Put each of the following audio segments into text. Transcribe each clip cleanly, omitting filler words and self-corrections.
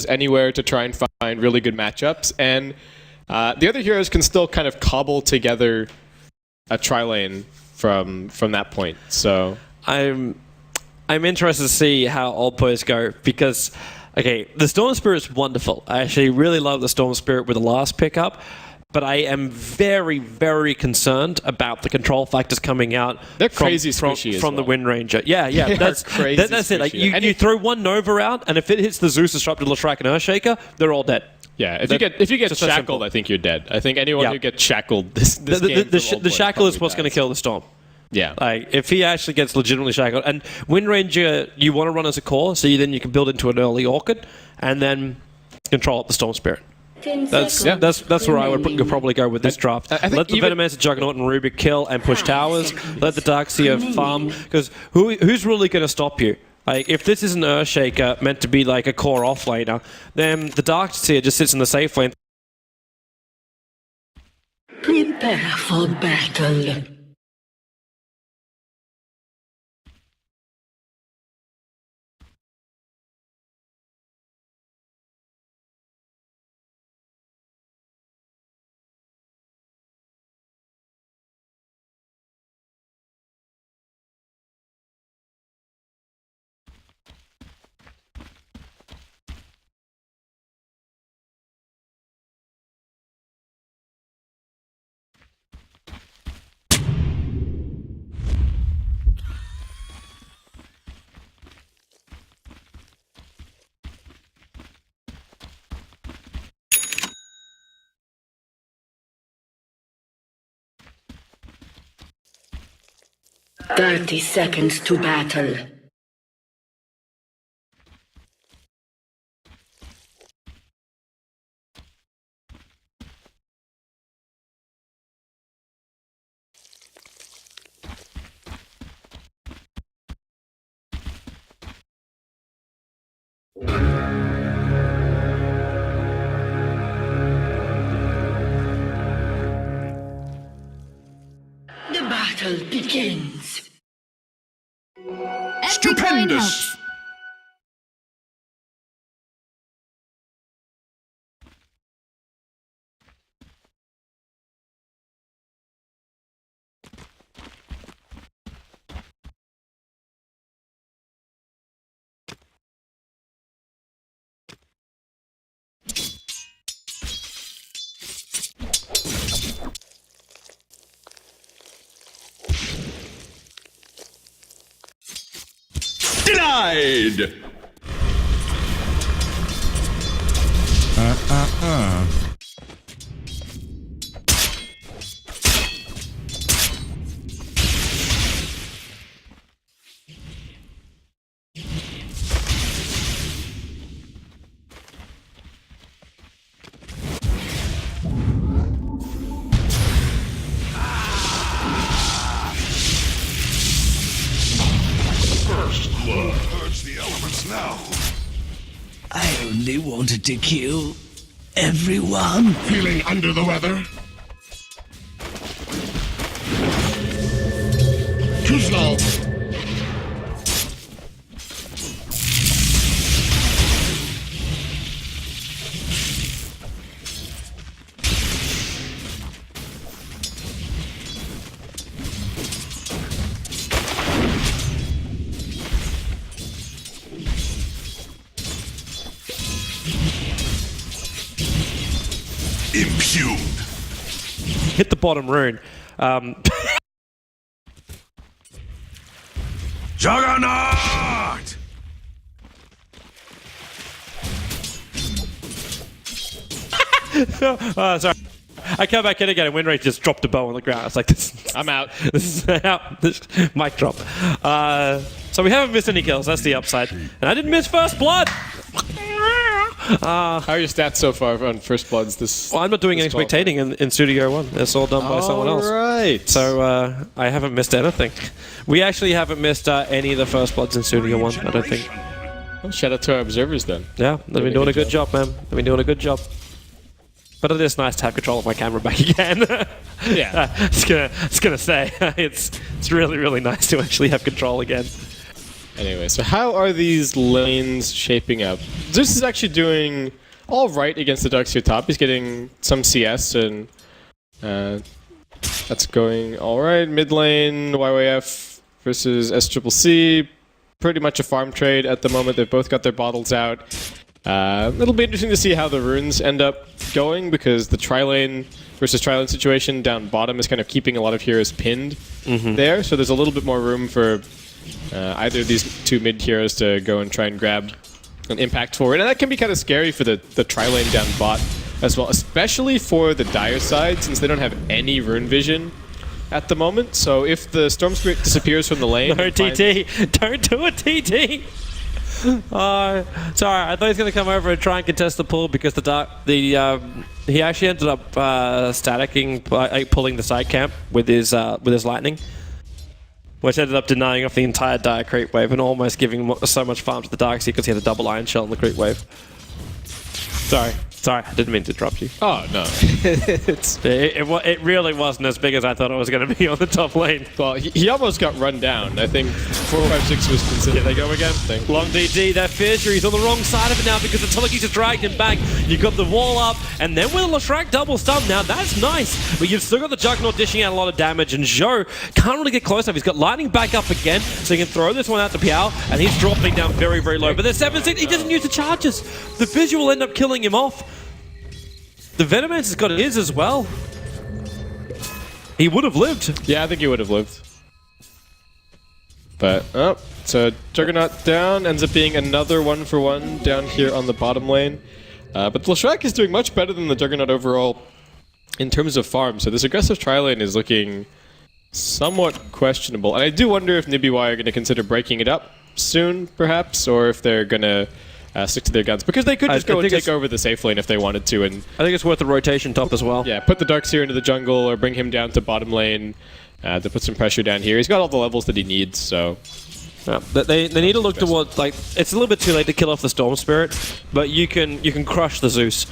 anywhere to try and find really good matchups, and the other heroes can still kind of cobble together a tri-lane from that point. So I'm interested to see how OldBoys go, because okay, the Storm Spirit's wonderful. I actually really love the Storm Spirit with the last pickup, but I am very, very concerned about the control factors coming out. They're crazy squishy from the Wind Ranger. Yeah, that's crazy. That's it. Like you throw one Nova out, and if it hits the Zeus, Disruptor, Leshrac, and Earthshaker, they're all dead. Yeah, if you get shackled, I think you're dead. I think anyone who gets shackled this game the shackle is what's going to kill the Storm. Yeah. Like, if he actually gets legitimately shackled, and Wind Ranger you want to run as a core, so then you can build into an early Orchid, and then control up the Storm Spirit. That's where I would probably go with this draft. Let the Venomancer, Juggernaut, and Rubik kill and push towers. Let the Darkseer farm, because who's really going to stop you? Like, if this is an Earthshaker meant to be like a core offlaner, then the Darkseer just sits in the safe lane. Prepare for battle. "30 seconds to battle. The battle begins." Stupendous! Denied! First blood. Purge the elements now. I only wanted to kill everyone. Feeling under the weather? Too slow. Impugned. Hit the bottom rune. Juggernaut! Sorry. I come back in again and Windrage just dropped a bow on the ground. It's like, I'm out. This is out. This mic drop. So we haven't missed any kills. That's the upside. And I didn't miss first blood. How are your stats so far on First Bloods? Well, I'm not doing any spectating in Studio 1. It's all done by someone else. Right. So I haven't missed anything. We actually haven't missed any of the First Bloods in Studio 1, I don't think. Well, shout out to our observers then. Yeah, they've been doing a good job, man. They've been doing a good job. But it is nice to have control of my camera back again. Yeah. It's gonna say it's really, really nice to actually have control again. Anyway, so how are these lanes shaping up? Zeus is actually doing all right against the Ducks here top. He's getting some CS and that's going all right. Mid lane, YYF versus SCCC. Pretty much a farm trade at the moment. They've both got their bottles out. It'll be interesting to see how the runes end up going because the tri-lane versus tri-lane situation down bottom is kind of keeping a lot of heroes pinned there. So there's a little bit more room for either of these two mid heroes to go and try and grab an impact forward. And that can be kind of scary for the tri-lane down bot as well, especially for the Dire side since they don't have any rune vision at the moment. So if the Storm Spirit disappears from the lane... No, TT! Don't do it, TT! Sorry, I thought he was going to come over and try and contest the pull because he actually ended up staticking by pulling the side camp with his lightning, which ended up denying off the entire Dire creep wave and almost giving so much farm to the Darkseer because he had a double Iron Shell in the creep wave. Sorry, I didn't mean to interrupt you. Oh, no. It really wasn't as big as I thought it was going to be on the top lane. Well, he almost got run down. I think 456 was considered. They go again. Long DD, that Fissure, he's on the wrong side of it now because the Telekinesis has dragged him back. You've got the wall up, and then with a Leshrac double stun, now that's nice. But you've still got the Juggernaut dishing out a lot of damage, and Zhou can't really get close enough. He's got Lightning back up again, so he can throw this one out to Piao, and he's dropping down very, very low. But there's 7-6, he doesn't use the charges. The Fissure will end up killing him off. The Venomancer's got his as well. He would have lived. Yeah, I think he would have lived. But, oh, so Juggernaut down, ends up being another 1-for-1 down here on the bottom lane. But Leshrac is doing much better than the Juggernaut overall in terms of farm, so this aggressive tri-lane is looking somewhat questionable. And I do wonder if Newbee.Y are going to consider breaking it up soon, perhaps, or if they're going to stick to their guns, because they could just go and take over the safe lane if they wanted to. And I think it's worth a rotation top as well. Yeah, put the Darkseer into the jungle or bring him down to bottom lane to put some pressure down here. He's got all the levels that he needs, so... Yeah, they need to look towards, like, it's a little bit too late to kill off the Storm Spirit, but you can crush the Zeus.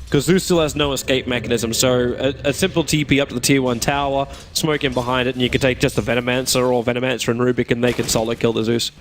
Because Zeus still has no escape mechanism, so a simple TP up to the tier 1 tower, smoke in behind it, and you can take just the Venomancer or Venomancer and Rubik, and they can solo kill the Zeus.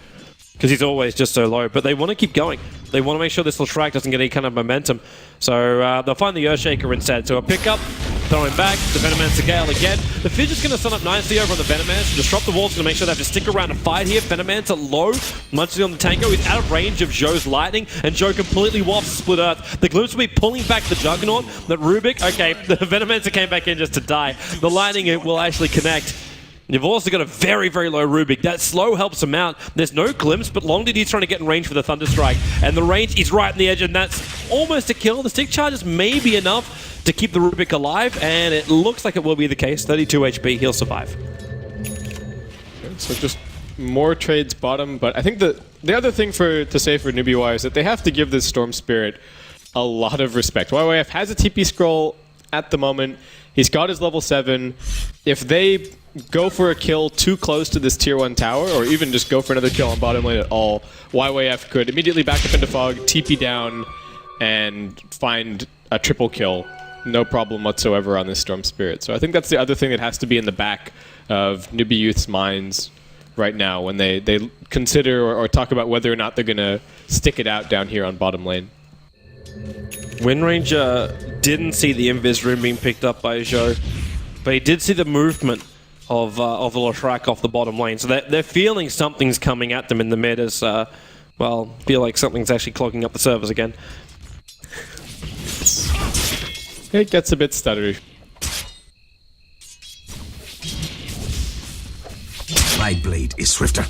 Because he's always just so low. But they want to keep going. They want to make sure this Leshrac doesn't get any kind of momentum. So they'll find the Earthshaker instead. So a pickup, throw him back, the Venomancer Gale again. The Fidget's going to stun up nicely over on the Venomancer. Disrupt the walls, going to make sure they have to stick around and fight here. Venomancer low, munching on the Tango. He's out of range of Zhou's lightning, and Zhou completely wafts Split Earth. The Glimpse will be pulling back the Juggernaut. That Rubik, okay, the Venomancer came back in just to die. The lightning will actually connect. You've also got a very, very low Rubik. That slow helps him out. There's no glimpse, but Long DD's trying to get in range for the Thunder Strike. And the range is right in the edge, and that's almost a kill. The stick charges may be enough to keep the Rubik alive, and it looks like it will be the case. 32 HP, he'll survive. So just more trades bottom, but I think the other thing to say for Newbee.Y is that they have to give this Storm Spirit a lot of respect. YYF has a TP scroll at the moment. He's got his level 7. If they go for a kill too close to this tier 1 tower, or even just go for another kill on bottom lane at all, YYF could immediately back up into Fog, TP down, and find a triple kill. No problem whatsoever on this Storm Spirit. So I think that's the other thing that has to be in the back of Newbee Youth's minds right now when they consider or talk about whether or not they're going to stick it out down here on bottom lane. Windranger didn't see the Invis Rune being picked up by Zhou, but he did see the movement of the Leshrac off the bottom lane. So they're feeling something's coming at them in the mid as, well, feel like something's actually clogging up the servers again. It gets a bit stuttery. My blade is swifter.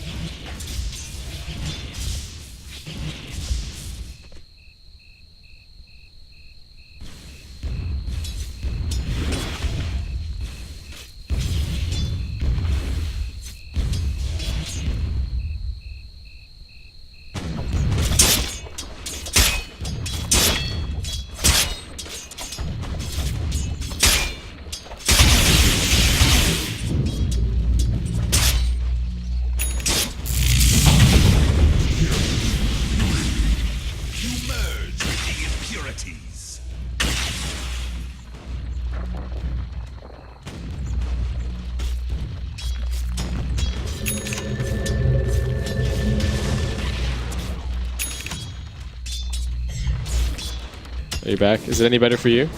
Are you back? Is it any better for you?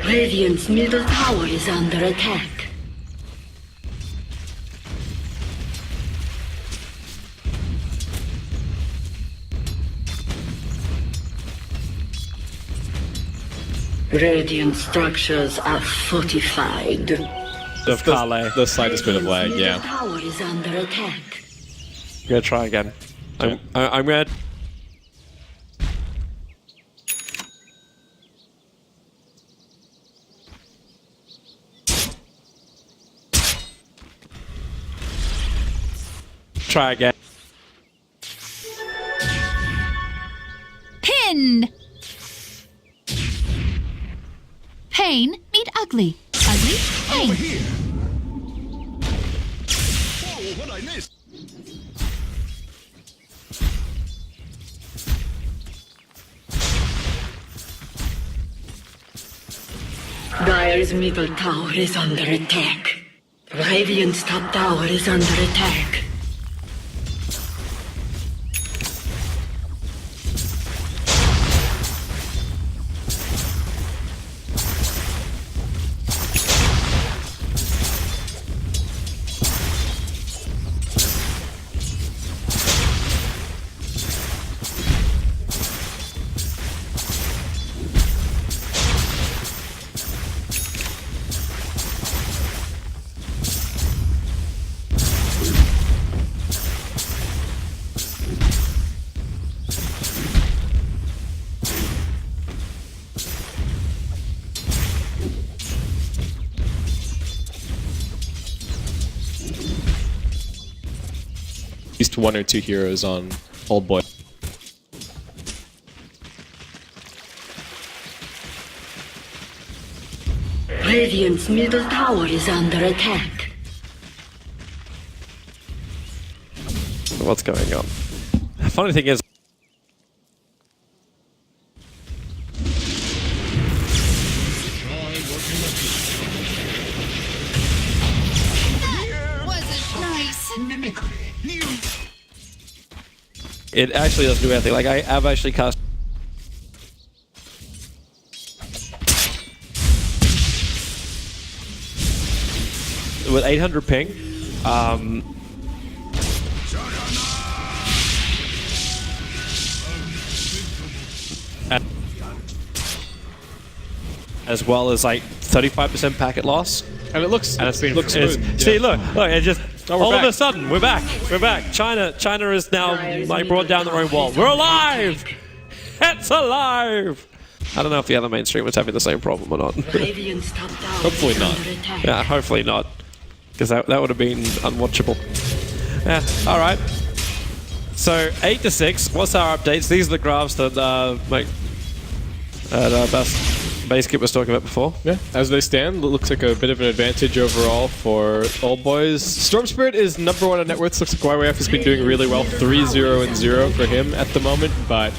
Radiant's middle tower is under attack. Radiant structures are fortified. Of Kale. The slightest bit of lag, Middle yeah. tower is under attack. I'm gonna try again. I'm gonna. Try again. Pin! Pain, meet ugly. Ugly, pain. Here. Whoa, what I missed? Dire's middle tower is under attack. Radiant's top tower is under attack. At least one or two heroes on Old Boy. Radiant's middle tower is under attack. What's going on? Funny thing is, Wasn't nice. Mimicry. it actually doesn't do anything. Like I have actually cast. With 800 ping, as well as like 35% packet loss. And it looks, And it's been looks smooth. See, look, it just Oh, we're all of back. a sudden we're back. China is now like brought down their own wall. We're alive. It's alive. I don't know if the other mainstream was having the same problem or not. Radiant's top tower Hopefully is not. under attack. Yeah, hopefully not, because that would have been unwatchable. Yeah, all right. So 8 to 6. What's our updates? These are the graphs that base kit was talking about before. Yeah, as they stand, it looks like a bit of an advantage overall for Old Boys. Storm Spirit is number one on net worth. Looks like YYF has been doing really well. 3-0-0 for him at the moment, but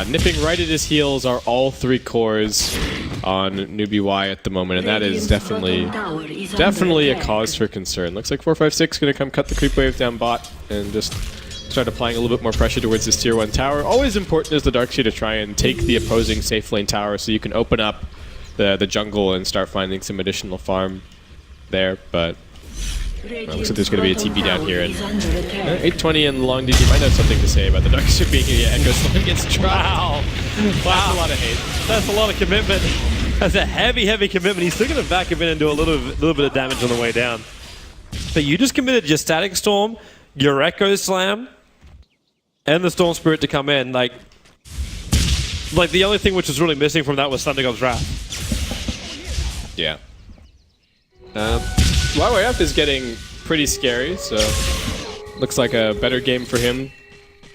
nipping right at his heels are all three cores on Newbee.Y at the moment, and that is definitely a cause for concern. Looks like 456 going to come cut the creep wave down bot and just start applying a little bit more pressure towards this tier 1 tower. Always important as the Darkseid to try and take the opposing safe lane tower so you can open up the jungle and start finding some additional farm there, but looks like there's going to be a TP down here, and 820 and long DD might have something to say about the Darkseid being here. Echo Storm gets dropped. Wow. That's a lot of hate. That's a lot of commitment. That's a heavy commitment. He's still going to back him in and do a little bit of damage on the way down. But you just committed your Static Storm, your Echo Slam, and the Storm Spirit to come in. Like the only thing which was really missing from that was Thunder God's Wrath. Yeah. YYF is getting pretty scary, so looks like a better game for him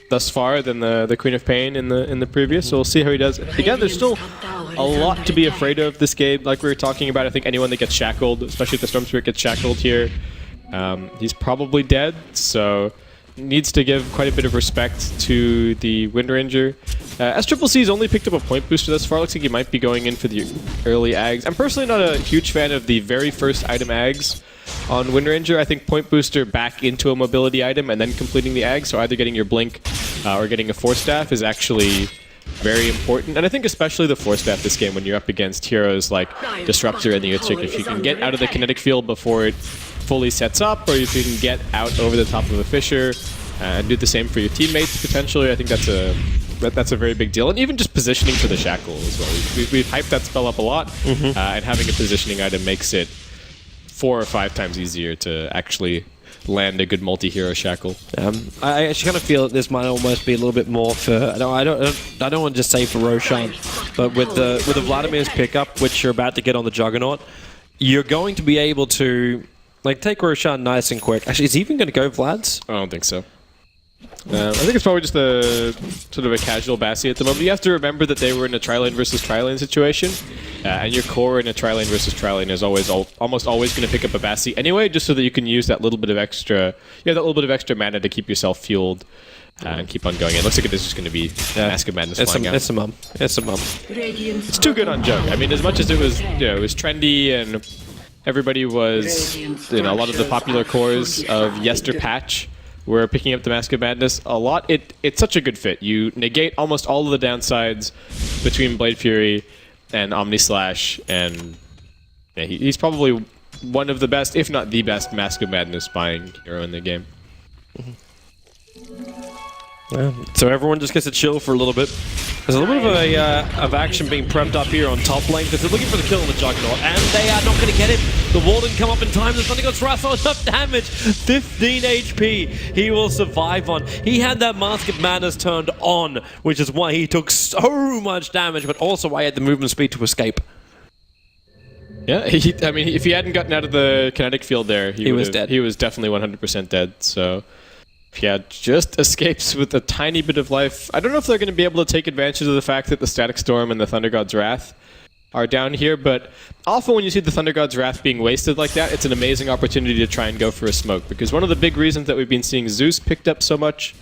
thus far than the Queen of Pain in the previous. So we'll see how he does. Again, there's still a lot to be afraid of this game. Like we were talking about, I think anyone that gets shackled, especially if the Storm Spirit gets shackled here, he's probably dead. So needs to give quite a bit of respect to the Wind Ranger. SCCC's only picked up a point booster thus far. Looks like he might be going in for the early Ags. I'm personally not a huge fan of the very first item Ags. on Wind Ranger. I think Point Booster back into a mobility item and then completing the Ag, so either getting your Blink or getting a Force Staff is actually very important. And I think especially the Force Staff this game when you're up against heroes like Disruptor and the Earthshake. If you can get out of the kinetic field before it fully sets up, or if you can get out over the top of a Fissure and do the same for your teammates potentially, I think that's a very big deal. And even just positioning for the Shackle as well. We've hyped that spell up a lot, and having a positioning item makes it 4 or 5 times easier to actually land a good multi-hero Shackle. I actually kind of feel that this might almost be a little bit more for I don't want to just say for Roshan, but with the Vladimir's pickup, which you're about to get on the Juggernaut, you're going to be able to like take Roshan nice and quick. Actually, is he even going to go Vlad's? I don't think so. I think it's probably just a sort of a casual Bassi at the moment. You have to remember that they were in a tri-lane versus tri-lane situation, and your core in a tri-lane versus tri-lane is almost always going to pick up a Bassi anyway, just so that you can use that little bit of extra, mana to keep yourself fueled and keep on going. It looks like it is just going to be Mask of Madness flying out. It's a mum. It's a mum. It's too good on Jug. I mean, as much as it was, it was trendy and everybody was, a lot of the popular cores of Yester Patch were picking up the Mask of Madness a lot. It's such a good fit. You negate almost all of the downsides between Blade Fury and Omni Slash, and he's probably one of the best, if not the best, Mask of Madness buying hero in the game. So everyone just gets to chill for a little bit. There's a little bit of action being prepped up here on top lane because they're looking for the kill on the Juggernaut, and they are not going to get it. The wall didn't come up in time. The Thunder God's Wrath on enough damage. 15 HP he will survive on. He had that Mask of Madness turned on, which is why he took so much damage, but also why he had the movement speed to escape. Yeah, I mean, if he hadn't gotten out of the kinetic field there, he was dead. He was definitely 100% dead, so if he had just escapes with a tiny bit of life, I don't know if they're going to be able to take advantage of the fact that the Static Storm and the Thunder God's Wrath are down here, but often when you see the Thunder God's Wrath being wasted like that, it's an amazing opportunity to try and go for a smoke, because one of the big reasons that we've been seeing Zeus picked up so much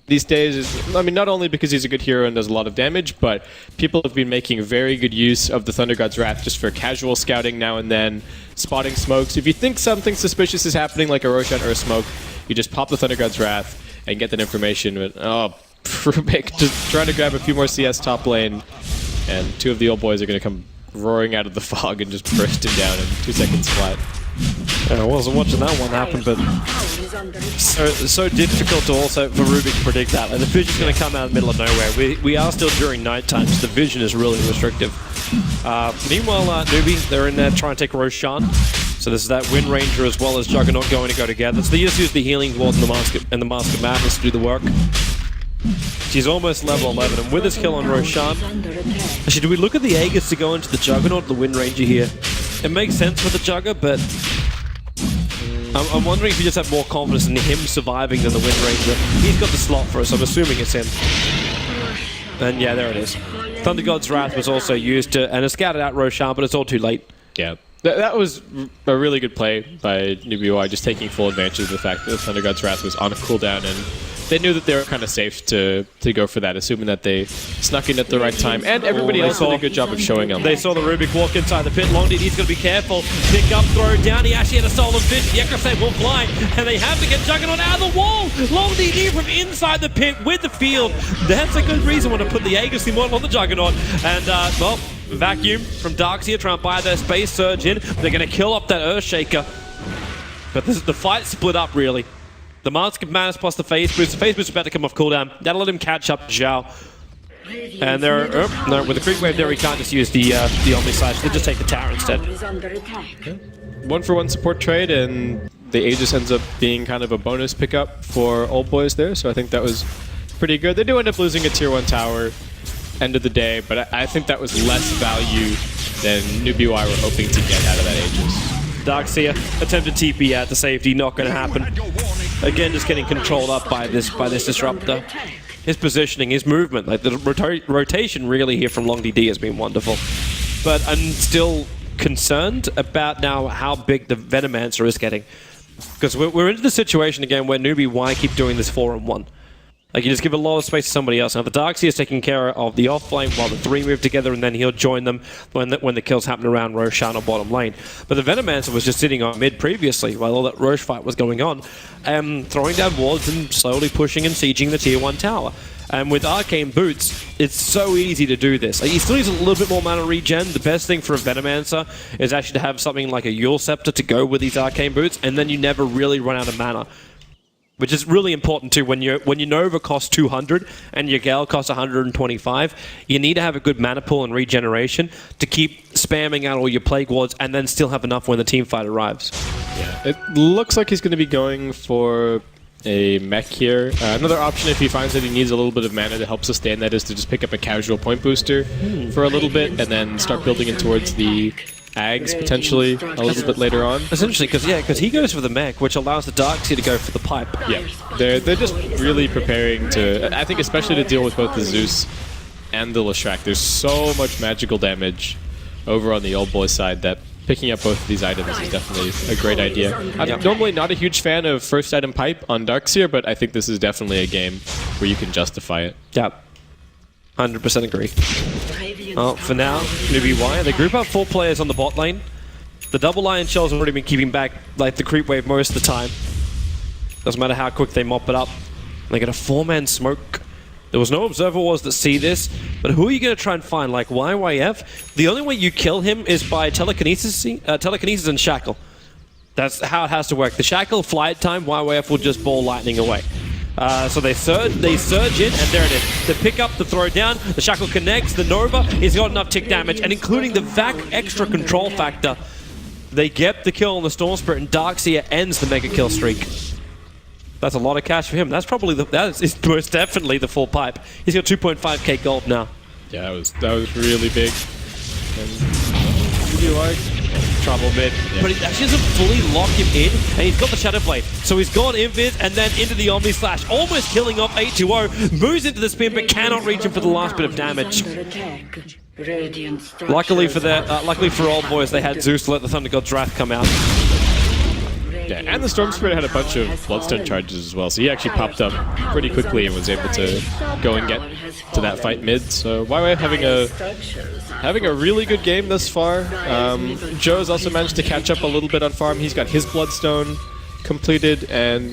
these days is, I mean, not only because he's a good hero and does a lot of damage, but people have been making very good use of the Thunder God's Wrath just for casual scouting now and then, spotting smokes. If you think something suspicious is happening, like a Roshan or a smoke, you just pop the Thunder God's Wrath and get that information. But, Rubik just trying to grab a few more CS top lane, and 2 of the old boys are going to come roaring out of the fog and just burst him down in 2 seconds flat. I wasn't watching that one happen, but so difficult to also for Rubik to predict that. Like, the vision's going to come out in the middle of nowhere. We are still during night time, so the vision is really restrictive. Meanwhile, Newbee, they're in there trying to take Roshan. So this is that Wind Ranger as well as Juggernaut going to go together. So they just use the Healing Ward and the Mask of Madness to do the work. She's almost level 11, and with this kill on Roshan, actually, do we look at the Aegis to go into the Juggernaut, the Wind Ranger here? It makes sense for the Jugger, but I'm wondering if you just have more confidence in him surviving than the Wind Ranger. He's got the slot for us, I'm assuming it's him. And yeah, there it is. Thunder God's Wrath was also used to, and it scouted out Roshan, but it's all too late. Yeah. That was a really good play by Newbee.Y, just taking full advantage of the fact that Thunder God's Wrath was on a cooldown, and they knew that they were kind of safe to go for that, assuming that they snuck in at the right time, and everybody else did a good job of showing them. They saw the Rubik walk inside the pit. Longdeed, he's going to be careful. Pick up, throw down. He actually had a stolen fish. The Ekrasay will fly, and they have to get Juggernaut out of the wall. Longdeed from inside the pit with the field. That's a good reason to put the Aegis model on the Juggernaut, and well, Vacuum from Darkseer trying to buy their space surge in. They're going to kill up that Earthshaker. But this is the fight split up, really. The Mask of Madness plus the Phase Boost. The Phase Boost is about to come off cooldown. That'll let him catch up to Zhao. And they're... no, with the Creep Wave there, he can't just use the Omni Slash. They just take the tower instead. 1-for-1 support trade, and the Aegis ends up being kind of a bonus pickup for Old Boys there, so I think that was pretty good. They do end up losing a tier 1 tower end of the day, but I think that was less value than Newbee.Y were hoping to get out of that Aegis. Darkseer attempted TP out to safety, not going to happen. Again, just getting controlled up by this Disruptor. His positioning, his movement, like the rotation really here from LongDD has been wonderful. But I'm still concerned about now how big the Venomancer is getting. Because we're into the situation again where Newbee.Y keep doing this 4-on-1. Like, you just give a lot of space to somebody else. Now, the Darkseer is taking care of the off-lane while the three move together, and then he'll join them when the kills happen around Roshan or bottom lane. But the Venomancer was just sitting on mid previously while all that Roche fight was going on, throwing down wards and slowly pushing and sieging the tier 1 tower. And with Arcane Boots, it's so easy to do this. Like, he still needs a little bit more mana regen. The best thing for a Venomancer is actually to have something like a Yule Scepter to go with these Arcane Boots, and then you never really run out of mana. Which is really important too. When your Nova costs 200 and your Gale costs 125, you need to have a good mana pool and regeneration to keep spamming out all your Plague Wards and then still have enough when the team fight arrives. Yeah, it looks like he's going to be going for a mech here. Another option, if he finds that he needs a little bit of mana to help sustain that, is to just pick up a casual point booster for a little bit and then start building in towards the Ags potentially a little bit later on. That's interesting because he goes for the mech, which allows the Darkseer to go for the pipe. Yeah, they're just really preparing to, I think especially to deal with both the Zeus and the Leshrac. There's so much magical damage over on the Old Boy side that picking up both of these items is definitely a great idea. I'm normally not a huge fan of first item pipe on Darkseer, but I think this is definitely a game where you can justify it. Yeah. 100% agree. Well, for now, Newbee.Y, they group up 4 players on the bot lane. The double Iron Shells have already been keeping back like the creep wave most of the time. Doesn't matter how quick they mop it up. They get a 4-man smoke. There was no Observer Wars that see this, but who are you going to try and find? Like YYF? The only way you kill him is by telekinesis and Shackle. That's how it has to work. The Shackle flight time, YYF will just ball lightning away. So they surge in, and there it is. The pick up, the throw down, the Shackle connects, the Nova, he's got enough tick damage, and including the VAC extra control factor, they get the kill on the Storm Spirit, and Darkseer ends the mega kill streak. That's a lot of cash for him. That is most definitely the full pipe. He's got 2.5k gold now. Yeah, that was really big. And Newbee.Y trouble mid. Yeah. But he actually doesn't fully lock him in, and he's got the Shadow Blade. So he's gone Invis and then into the Omni Slash, almost killing off 820, moves into the spin but cannot reach him for the last bit of damage. Luckily for Old Boys, they had Zeus to let the Thunder God's Wrath come out. Yeah, and the Storm Spirit had a bunch of Bloodstone charges as well, so he actually popped up pretty quickly and was able to go and get to that fight mid. So YY having a really good game thus far. Joe's also managed to catch up a little bit on farm. He's got his Bloodstone completed, and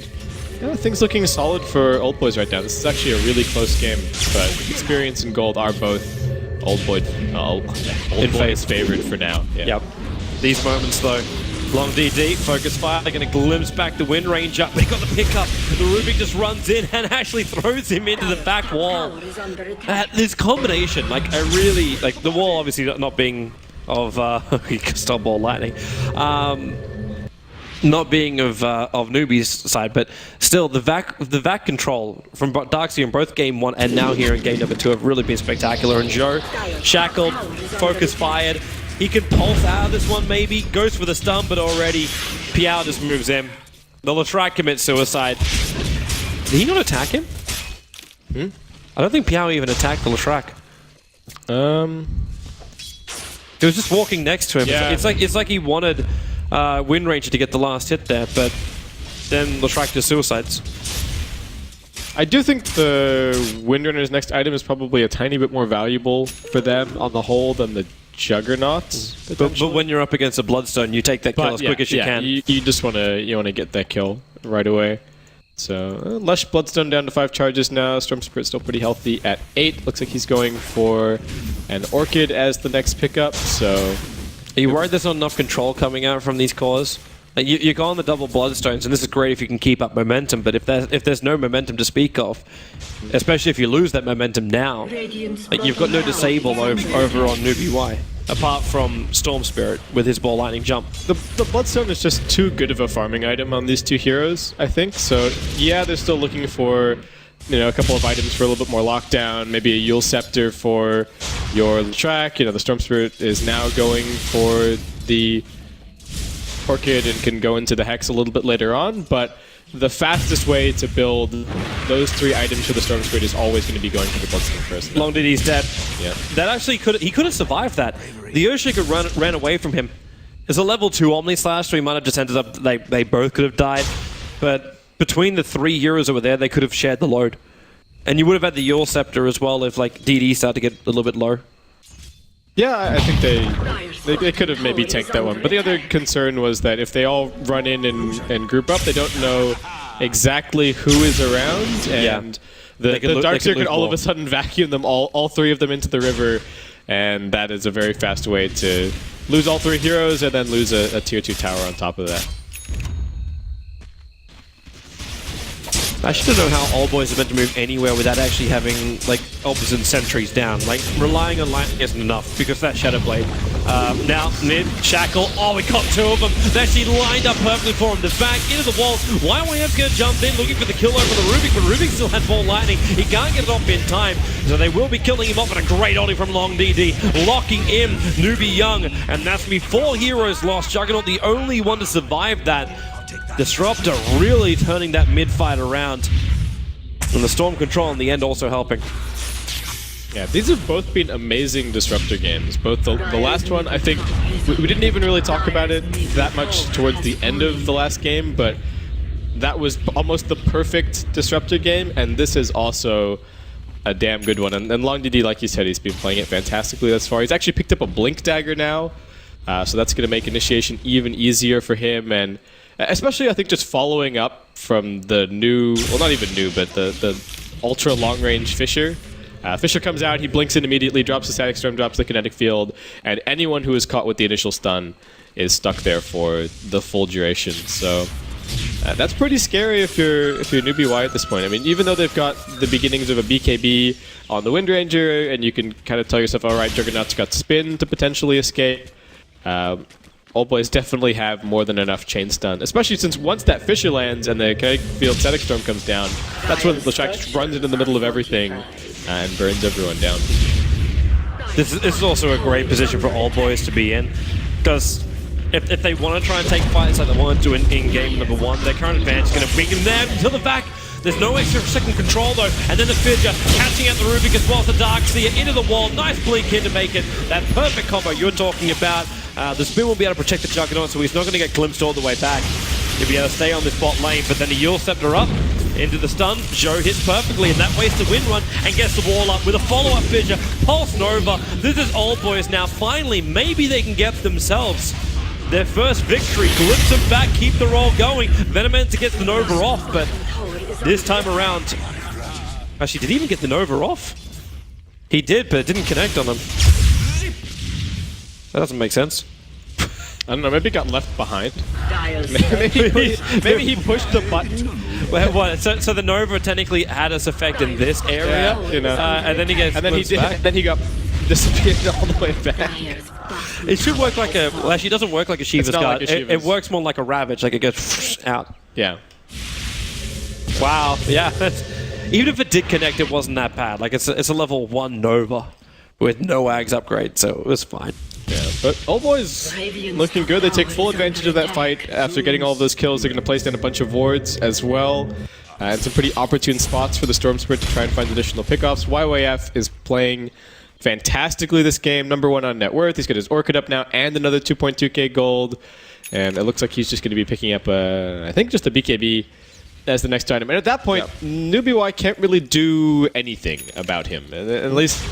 yeah, things looking solid for Old Boys right now. This is actually a really close game, but experience and gold are both Old Boys' favorite for now. Yeah. Yep. These moments though. Long DD, focus fire, they're going to glimpse back the wind range up, but he got the pickup. The Rubik just runs in and actually throws him into the back wall. This combination, like, I really, like, the wall obviously not being of, stop ball lightning, not being of Newbee's side, but still, the vac control from Darkseer in both game 1 and now here in game number 2 have really been spectacular. And Joe, shackled, focus fired. He can pulse out of this one maybe, goes for the stun, but already Piao just moves in. The Leshrac commits suicide. Did he not attack him? I don't think Piao even attacked the Leshrac. He was just walking next to him. Yeah. It's like he wanted Wind Ranger to get the last hit there, but then Leshrac just suicides. I do think the Windrunner's next item is probably a tiny bit more valuable for them on the whole than the Juggernauts. But when you're up against a Bloodstone, you take that kill as quick as you can. You just want to get that kill right away. So Lush Bloodstone down to 5 charges now. Storm Spirit still pretty healthy at 8. Looks like he's going for an Orchid as the next pickup. So are you worried there's not enough control coming out from these cores? Like you go on the double Bloodstones, and this is great if you can keep up momentum, but if there's no momentum to speak of, especially if you lose that momentum now, like you've got no disable over on Newbee.Y, apart from Storm Spirit with his Ball Lightning jump. The Bloodstone is just too good of a farming item on these 2 heroes, I think. So yeah, they're still looking for a couple of items for a little bit more lockdown, maybe a Yule Scepter for your track. The Storm Spirit is now going for the Orchid and can go into the Hex a little bit later on, but the fastest way to build those 3 items for the Storm Spirit is always going to be going for the Bloodstone first. Long DD's dead. Yeah. That actually he could have survived that. The Earthshaker ran away from him. It's a level 2 Omni Slash, so he might have just ended up, they both could have died, but between the 3 heroes over there, they could have shared the load. And you would have had the Yule Scepter as well if like DD started to get a little bit low. Yeah, I think they could have maybe tanked that one. But the other concern was that if they all run in and group up, they don't know exactly who is around, and the Darkseer could all of a sudden vacuum them all three of them into the river, and that is a very fast way to lose all three heroes and then lose a tier 2 tower on top of that. I should know how Old Boys are meant to move anywhere without actually having like Obs and sentries down. Like relying on lightning isn't enough because that Shadow Blade. Now mid Shackle. Oh, we got two of them. They actually lined up perfectly for him. The back into the wall. YYF's gonna jump in looking for the kill over the Rubik, but Rubik still had ball lightning. He can't get it off in time, so they will be killing him off. And a great ulti from Long DD, locking in Newbee.Young, and that's gonna be 4 heroes lost. Juggernaut the only one to survive that. Disruptor really turning that mid fight around. And the Storm Control in the end also helping. Yeah, these have both been amazing Disruptor games. Both the last one, I think, we didn't even really talk about it that much towards the end of the last game, but that was almost the perfect Disruptor game, and this is also a damn good one. And Long DD, like you said, he's been playing it fantastically thus far. He's actually picked up a Blink Dagger now, so that's going to make initiation even easier for him, and especially, I think, just following up from the new, well, not even new, but the ultra long-range Fissure. Fissure comes out, he blinks in immediately, drops the Static Storm, drops the Kinetic Field, and anyone who is caught with the initial stun is stuck there for the full duration. So that's pretty scary if you're Newbee.Y at this point. I mean, even though they've got the beginnings of a BKB on the Wind Ranger, and you can kind of tell yourself, all right, Juggernaut's got spin to potentially escape. Old Boys definitely have more than enough chain stun, especially since once that Fissure lands and the Kinetic Field Static Storm comes down, that's when the Shack just runs into the middle of everything and burns everyone down. This is also a great position for Old Boys to be in, because if they want to try and take fights like they want to in game number 1, their current advantage is going to bring them there to the back. There's no extra second control though, and then the Fidger catching out the Rubik as well as the Darkseer into the wall. Nice blink in to make it that perfect combo you're talking about. The spin will be able to protect the Juggernaut, so he's not going to get glimpsed all the way back. He'll be able to stay on this bot lane, but then the Yule Scepter up into the stun. Joe hits perfectly, and that wastes the win run and gets the wall up with a follow-up Fissure. Pulse Nova. This is Old Boys now. Finally, maybe they can get themselves their first victory. Glimpse them back, keep the roll going. Venomenter gets the Nova off, but this time around... Actually, did he even get the Nova off? He did, but it didn't connect on him. That doesn't make sense. I don't know, maybe he got left behind. maybe he pushed the button. Well, what? So the Nova technically had its effect in this area, you know, and then he gets back. Then he got disappeared all the way back. It should work like a... Well, actually, it doesn't work like a Shiva's guard. Like a Shiva's. It works more like a Ravage, like it goes out. Yeah. Wow. Yeah. Even if it did connect, it wasn't that bad. Like it's a level 1 Nova with no Ags upgrade, so it was fine. Yeah, but Old Boys looking good. They take full advantage of that fight after getting all of those kills. They're going to place down a bunch of wards as well. And some pretty opportune spots for the Storm Spirit to try and find additional pickoffs. YYF is playing fantastically this game. #1 on net worth. He's got his Orchid up now and another 2.2k gold. And it looks like he's just going to be picking up, I think, just a BKB as the next item. And at that point, Newbee.Y can't really do anything about him. At least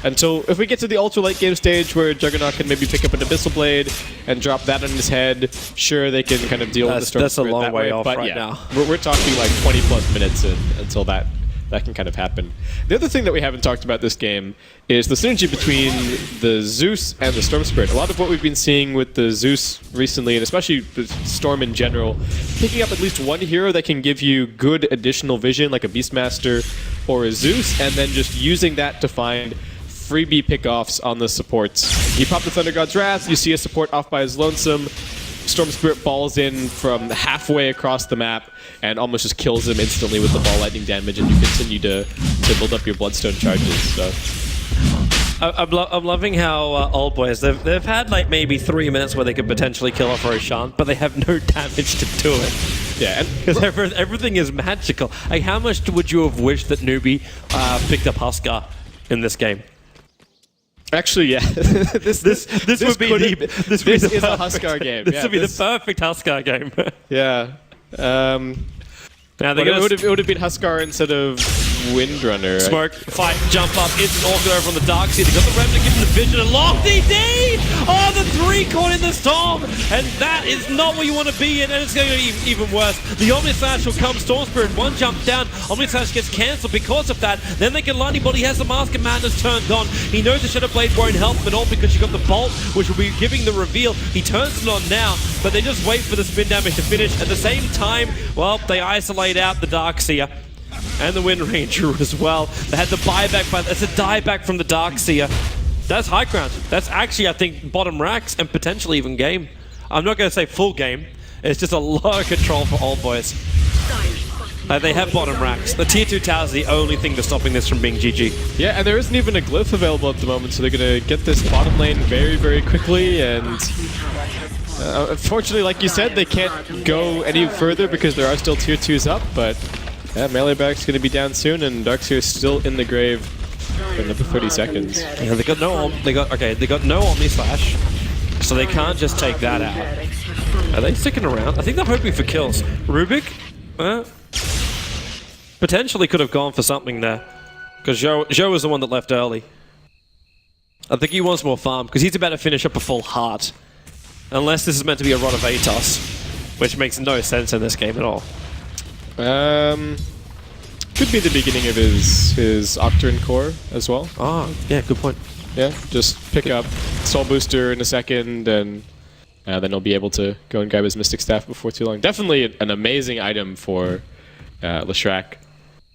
until, if we get to the ultra late game stage where Juggernaut can maybe pick up an Abyssal Blade and drop that on his head, sure, they can kind of deal with the Storm Spirit. That's a long way off but right yeah, now. We're talking like 20 plus minutes until that can kind of happen. The other thing that we haven't talked about this game is the synergy between the Zeus and the Storm Spirit. A lot of what we've been seeing with the Zeus recently, and especially the Storm in general, picking up at least one hero that can give you good additional vision, like a Beastmaster or a Zeus, and then just using that to find freebie pickoffs on the supports. You pop the Thunder God's Wrath, you see a support off by his lonesome, Storm Spirit balls in from halfway across the map and almost just kills him instantly with the ball lightning damage, and you continue to build up your Bloodstone charges. So I'm loving how Old Boys, they've had like maybe 3 minutes where they could potentially kill off Roshan, but they have no damage to do it. Yeah, because everything is magical. Like, how much would you have wished that Newbee picked up Huskar in this game? Actually, yeah. this is a Huskar game. This would be the perfect Huskar game. Yeah. Now it would have been Huskar instead of Windrunner. Smoke, fight, jump up, instant orchid over on the dark side. They got the Remnant, give him the vision, and long DD! Oh, the 3 caught in the storm! And that is not what you want to be in, and it's going to be even worse. The Omni Slash will come, Storm Spirit, 1 jump down, Omni Slash gets cancelled because of that. Then they can Lundy, but he has the Mask of Madness turned on. He knows the Shadow Blade won't help him at all because you got the Bolt, which will be giving the reveal. He turns it on now, but they just wait for the spin damage to finish. At the same time, well, they isolate out the Darkseer. And the Wind Ranger as well. They had the buyback, but it's a dieback from the Darkseer. That's high ground. That's actually, I think, bottom racks and potentially even game. I'm not going to say full game. It's just a lot of control for Old Boys. They have bottom racks. The tier 2 tower is the only thing that's stopping this from being GG. Yeah, and there isn't even a glyph available at the moment, so they're going to get this bottom lane very, very quickly. And unfortunately, like you said, they can't go any further because there are still tier 2s up, but yeah, melee back's going to be down soon, and Darkseer is still in the grave for another 30 seconds. Yeah, they got no Omni Slash, so they can't just take that out. Are they sticking around? I think they're hoping for kills. Rubik, potentially could have gone for something there, because Zhou was the one that left early. I think he wants more farm because he's about to finish up a full heart, unless this is meant to be a Rod of Atos, which makes no sense in this game at all. Could be the beginning of his Octarine core as well. Ah, yeah, good point. Yeah, just pick up Soul Booster in a second, and then he'll be able to go and grab his Mystic Staff before too long. Definitely an amazing item for Leshrac.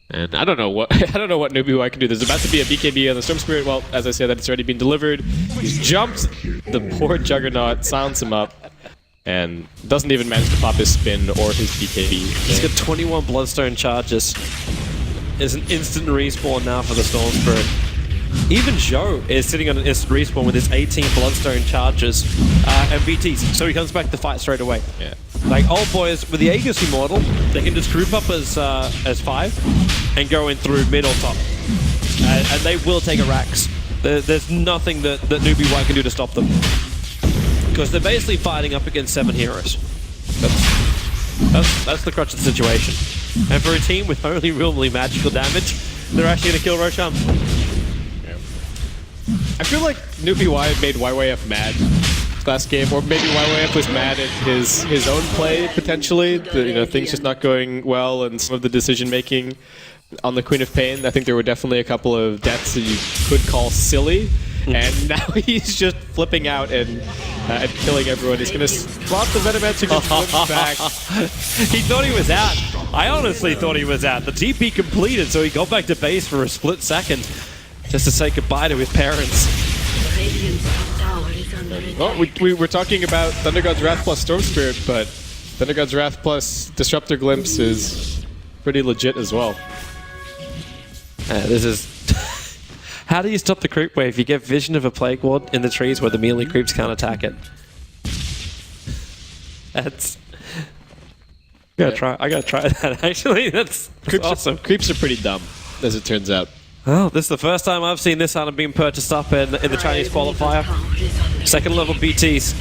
And I don't know what Newbee.Y can do. There's about to be a BKB on the Storm Spirit. Well, as I said, that it's already been delivered. He's jumped the poor Juggernaut, silence him up, and doesn't even manage to pop his spin or his BKB. He's got 21 Bloodstone charges. It's an instant respawn now for the Storm Spirit. Even Zhou is sitting on an instant respawn with his 18 Bloodstone charges and VTs, so he comes back to fight straight away. Yeah. Like Old Boys with the Aegis Immortal, they can just group up as 5 and go in through mid or top, and they will take a Rax. There's nothing that Newbee.Y can do to stop them, because they're basically fighting up against 7 heroes. That's the crutch of the situation. And for a team with only really magical damage, they're actually going to kill Roshan. Yeah. I feel like Newbee.Y made YYF mad last game, or maybe YYF was mad at his own play potentially. Things just not going well, and some of the decision making on the Queen of Pain. I think there were definitely a couple of deaths that you could call silly. And now he's just flipping out and killing everyone. He's going to swap the Venomancer back. He thought he was out. I honestly thought he was out. The TP completed, so he got back to base for a split second just to say goodbye to his parents. Well, we were talking about Thunder God's Wrath plus Storm Spirit, but Thunder God's Wrath plus Disruptor Glimpse is pretty legit as well. This is... How do you stop the creep wave? You get Vision of a Plague Ward in the trees where the melee creeps can't attack it. That's... I gotta try that, actually. That's awesome. Creeps are pretty dumb, as it turns out. Oh, this is the first time I've seen this item being purchased up in the Chinese qualifier. Second level BTs.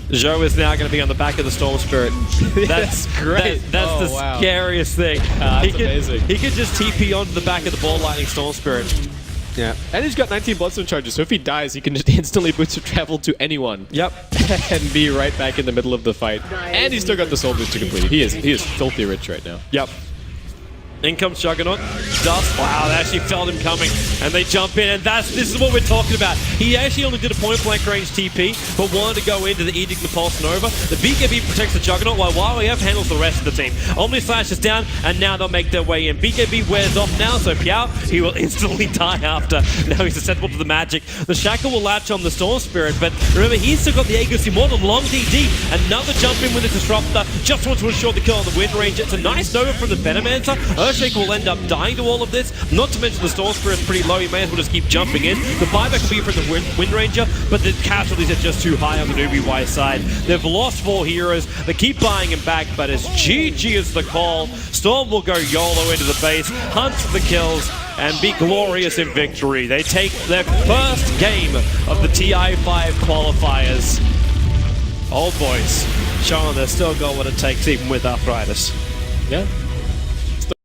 Zhou is now going to be on the back of the Storm Spirit. That's great. That's the scariest thing. That's amazing. He can just TP onto the back of the Ball Lightning Storm Spirit. Yeah. And he's got 19 Bloodstone charges, so if he dies, he can just instantly boost travel to anyone. Yep. And be right back in the middle of the fight. And he's still got the Soul Boost to complete it. He is filthy rich right now. Yep. In comes Juggernaut. Dust. Wow, they actually felt him coming. And they jump in, and this is what we're talking about. He actually only did a point-blank range TP, but wanted to go into the Edict the Pulse Nova. The BKB protects the Juggernaut, while YYF handles the rest of the team. Omni Slash is down, and now they'll make their way in. BKB wears off now, so Piao, he will instantly die after. Now he's susceptible to the magic. The Shackle will latch on the Storm Spirit, but remember, he's still got the Aegis Immortal, long DD. Another jump in with the Disruptor. Just wants to ensure the kill on the Wind Ranger. It's a nice Nova from the Venomancer. Earthshake will end up dying to all of this. Not to mention the Storm Spirit's pretty low. He may as well just keep jumping in. The buyback will be for the Wind Ranger, but the casualties are just too high on the Newbee.Y side. They've lost 4 heroes. They keep buying him back, but it's GG is the call. Storm will go YOLO into the base, hunt the kills, and be glorious in victory. They take their first game of the TI5 qualifiers. Old Boys showing they still got what it takes even with arthritis. Yeah.